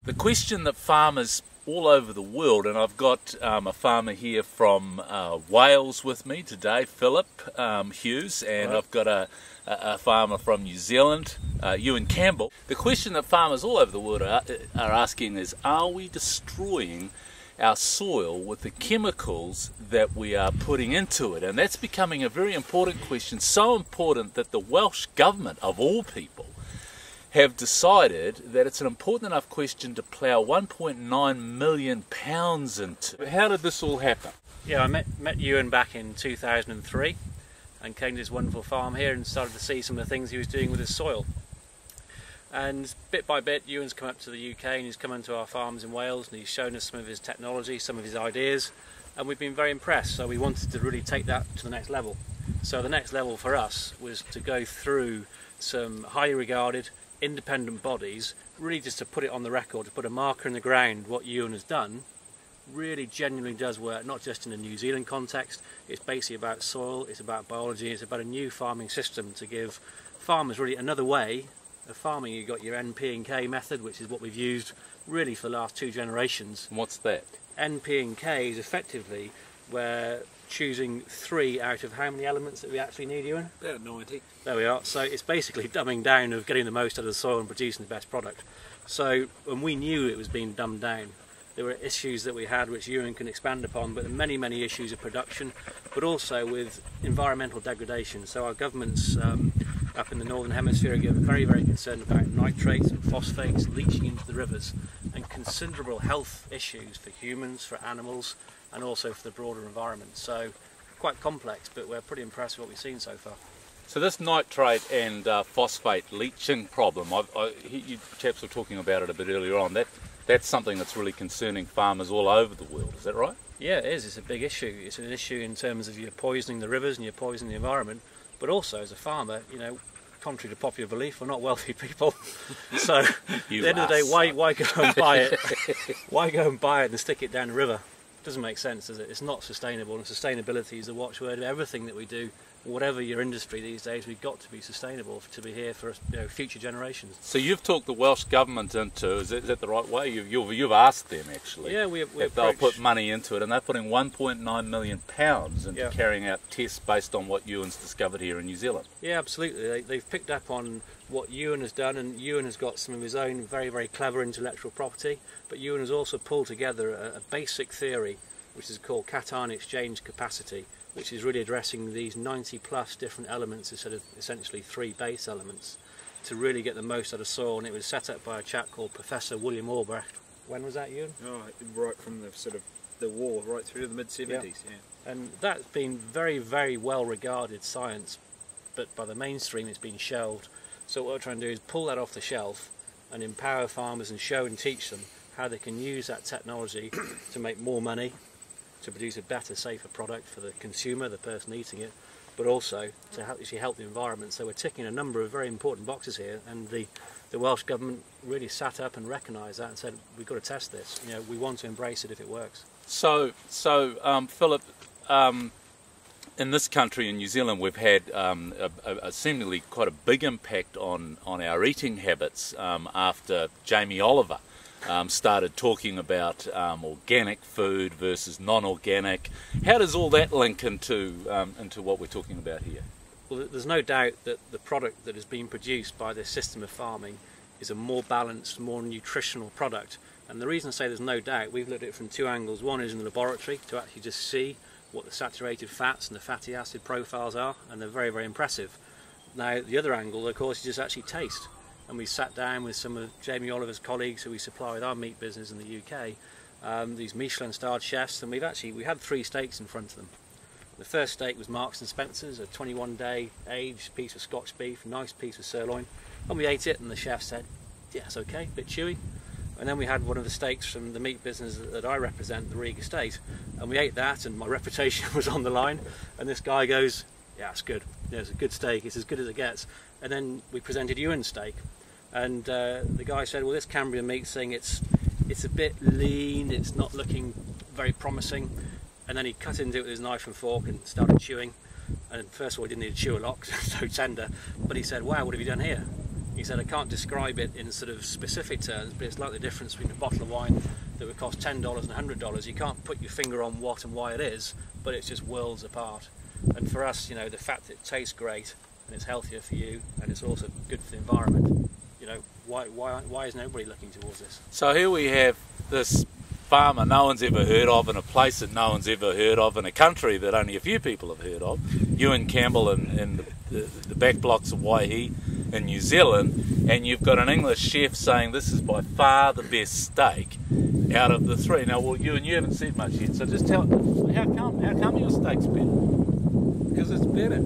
The question that farmers all over the world, and I've got a farmer here from Wales with me today, Philip Hughes, and Right. I've got a farmer from New Zealand, Ewan Campbell. The question that farmers all over the world are asking is, are we destroying our soil with the chemicals that we are putting into it? And that's becoming a very important question, so important that the Welsh Government, of all people, have decided that it's an important enough question to plough £1.9 million into. How did this all happen? Yeah, I met Ewan back in 2003 and came to his wonderful farm here and started to see some of the things he was doing with his soil. And bit by bit, Ewan's come up to the UK and he's come into our farms in Wales and he's shown us some of his technology, some of his ideas, and we've been very impressed. So we wanted to really take that to the next level. So the next level for us was to go through some highly regarded independent bodies, really just to put it on the record, to put a marker in the ground. What Ewan has done really genuinely does work, not just in a New Zealand context. It's basically about soil, it's about biology, it's about a new farming system to give farmers really another way of farming. You've got your NP and K method, which is what we've used really for the last 2 generations. And what's that? NP and K is effectively where choosing 3 out of how many elements that we actually need, Ewan? About 90. There we are. So it's basically dumbing down of getting the most out of the soil and producing the best product. So when we knew it was being dumbed down, there were issues that we had which Ewan can expand upon, but many issues of production, but also with environmental degradation. So our governments up in the Northern Hemisphere are very concerned about nitrates and phosphates leaching into the rivers, and considerable health issues for humans, for animals, and also for the broader environment. So quite complex, but we're pretty impressed with what we've seen so far. So this nitrate and phosphate leaching problem, you chaps were talking about it a bit earlier on, that's something that's really concerning farmers all over the world, is that right? Yeah, it is. It's a big issue. It's an issue in terms of you're poisoning the rivers and you're poisoning the environment, but also as a farmer, you know, contrary to popular belief, we're not wealthy people. So at the end of the day, why go and buy it? Why go and buy it and stick it down the river? It doesn't make sense, does it? It's not sustainable, and sustainability is the watchword of everything that we do. Whatever your industry these days, we've got to be sustainable to be here for future generations. So you've talked the Welsh Government into, is that the right way? You've asked them actually. Yeah, we if they'll put money into it, and they're putting £1.9 million into carrying out tests based on what Ewan's discovered here in New Zealand. Yeah, absolutely. They've picked up on what Ewan has done, and Ewan has got some of his own very clever intellectual property, but Ewan has also pulled together a basic theory which is called cation exchange capacity, which is really addressing these 90 plus different elements instead of essentially 3 base elements to really get the most out of soil. And it was set up by a chap called Professor William Albrecht. When was that, Ewan? Oh, right from the sort of the war right through the mid-70s, yeah. And that's been very well regarded science, but by the mainstream it's been shelved. So what we're trying to do is pull that off the shelf and empower farmers and show and teach them how they can use that technology to make more money, to produce a better, safer product for the consumer, the person eating it, but also to actually help the environment. So we're ticking a number of very important boxes here, and the Welsh Government really sat up and recognised that and said, we've got to test this. You know, we want to embrace it if it works. So Philip, in this country, in New Zealand, we've had a seemingly quite a big impact on our eating habits after Jamie Oliver started talking about organic food versus non-organic. How does all that link into what we're talking about here? Well, there's no doubt that the product that is being produced by this system of farming is a more balanced, more nutritional product. And the reason I say there's no doubt, we've looked at it from 2 angles. One is in the laboratory to actually just see what the saturated fats and the fatty acid profiles are, and they're very impressive. Now, the other angle, of course, is just actually taste. And we sat down with some of Jamie Oliver's colleagues who we supply with our meat business in the UK, these Michelin-starred chefs, and we had 3 steaks in front of them. The first steak was Marks and Spencer's, a 21-day aged piece of Scotch beef, nice piece of sirloin, and we ate it, and the chef said, yeah, it's okay, a bit chewy. And then we had one of the steaks from the meat business that I represent, the Reig Estate, and we ate that, and my reputation was on the line, and this guy goes, yeah, it's good, yeah, it's a good steak, it's as good as it gets. And then we presented Ewan's steak, and the guy said, well, this Cambrian meat thing, it's a bit lean, it's not looking very promising. And then he cut into it with his knife and fork and started chewing. And first of all, he didn't need to chew a lot because it was so tender. But he said, wow, what have you done here? He said, I can't describe it in sort of specific terms, but it's like the difference between a bottle of wine that would cost $10 and $100. You can't put your finger on what and why it is, but it's just worlds apart. And for us, you know, the fact that it tastes great and it's healthier for you and it's also good for the environment, you know, why is nobody looking towards this? So here we have this farmer no one's ever heard of, in a place that no one's ever heard of, in a country that only a few people have heard of, Ewan Campbell in the back blocks of Waihi in New Zealand, and you've got an English chef saying this is by far the best steak out of the three. Now, well, you haven't said much yet, so just tell, how come your steak's better? Because it's better.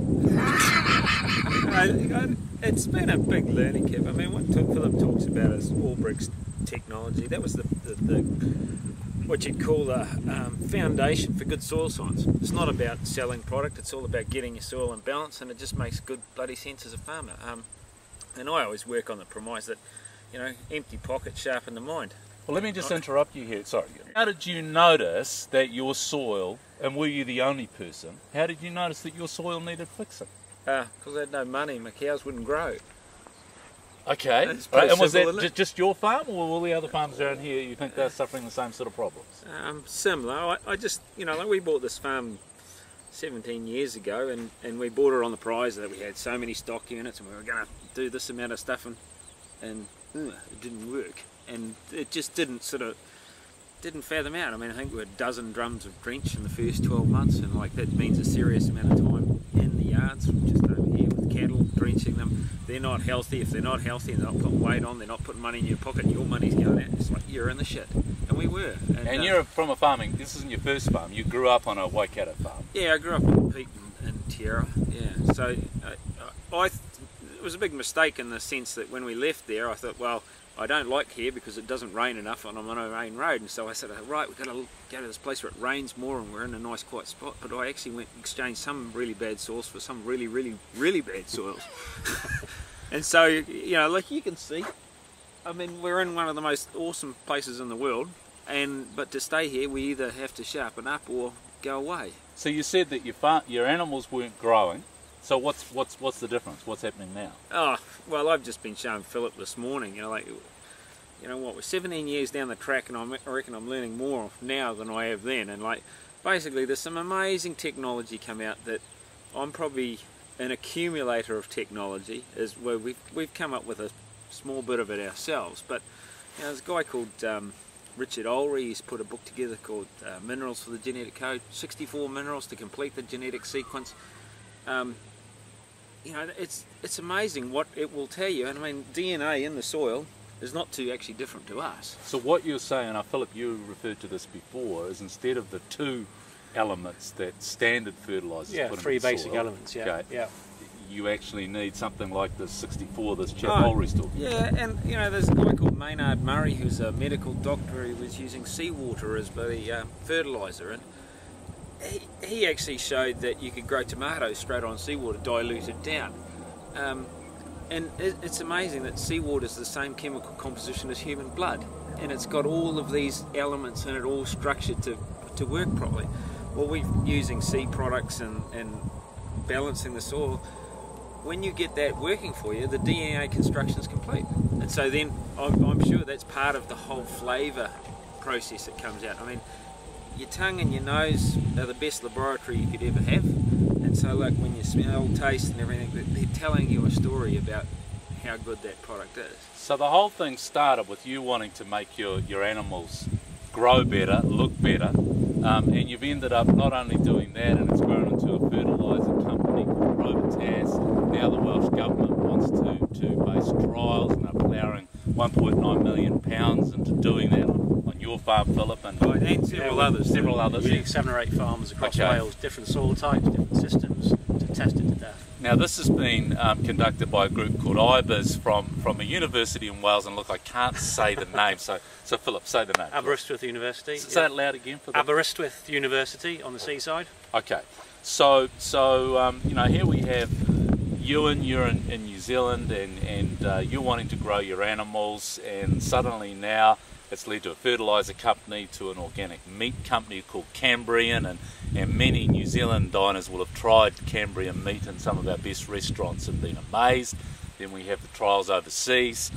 It's been a big learning curve. I mean, what Philip talks about is Allbriggs technology. That was the what you'd call the foundation for good soil science. It's not about selling product, it's all about getting your soil in balance, and it just makes good bloody sense as a farmer. And I always work on the premise that, you know, empty pockets sharpen the mind. Well, let me just interrupt you here. Sorry. How did you notice that your soil, and were you the only person, how did you notice that your soil needed fixing? Because I had no money, my cows wouldn't grow. Okay. Right. And was that just your farm, or all the other farms around here, you think they're suffering the same sort of problems? Similar. I just, you know, like we bought this farm 17 years ago, and we bought it on the prize that we had so many stock units and we were going to do this amount of stuff, and it didn't work. And it just didn't fathom out. I mean, I think we had a dozen drums of drench in the first 12 months, and like that means a serious amount of time in the yards, just over here with cattle, drenching them. They're not healthy. If they're not healthy and they're not putting weight on, they're not putting money in your pocket, your money's going out. It's like, you're in the shit. And we were. And you're from a farming, this isn't your first farm, you grew up on a Waikato farm. Yeah, I grew up on Peak in Tierra, yeah. So it was a big mistake in the sense that when we left there, I thought, well, I don't like here because it doesn't rain enough and I'm on a main road, and so I said, right, we've got to go to this place where it rains more and we're in a nice quiet spot. But I actually went and exchanged some really bad soils for some really, really, really bad soils. And so, you know, like you can see, I mean, we're in one of the most awesome places in the world, but to stay here we either have to sharpen up or go away. So you said that your animals weren't growing. So what's the difference? What's happening now? Oh, well, I've just been showing Philip this morning, you know, like, you know what, we're 17 years down the track and I reckon I'm learning more now than I have then. And like, basically there's some amazing technology come out that I'm probably an accumulator of technology, is where we've come up with a small bit of it ourselves. But, you know, there's a guy called Richard Olry. He's put a book together called Minerals for the Genetic Code, 64 minerals to complete the genetic sequence. You know, it's amazing what it will tell you. And I mean, DNA in the soil is not too actually different to us. So what you're saying, Philip, you referred to this before, is instead of the two elements that standard fertilisers put in the soil, three basic elements, okay, you actually need something like the 64 this chap Olry's talking about. Yeah, and you know, there's a guy called Maynard Murray who's a medical doctor who was using seawater as the fertiliser, and he actually showed that you could grow tomatoes straight on seawater, diluted down. And it's amazing that seawater is the same chemical composition as human blood, and it's got all of these elements in it all structured to work properly. Well, we're using seed products and balancing the soil. When you get that working for you, the DNA construction is complete. And so then I'm sure that's part of the whole flavour process that comes out. I mean, your tongue and your nose are the best laboratory you could ever have, and so like when you smell, taste and everything, they're telling you a story about how good that product is. So the whole thing started with you wanting to make your animals grow better, look better, and you've ended up not only doing that, and it's grown into a fertiliser company called Probitas. Now the Welsh Government wants to base trials and are ploughing £1.9 million into doing that on your farm, Philip, and several others. We need 7 or 8 farms across Wales, different soil types, different systems, to test it to death. Now this has been conducted by a group called IBIS from a university in Wales, and look, I can't say the name, so Philip, say the name. Aberystwyth University. Say it loud again for them. Aberystwyth University on the seaside. Okay, so you know, here we have Ewan, you're in New Zealand, and you're wanting to grow your animals, and suddenly now it's led to a fertiliser company, to an organic meat company called Cambrian, and many New Zealand diners will have tried Cambrian meat in some of our best restaurants and been amazed. Then we have the trials overseas.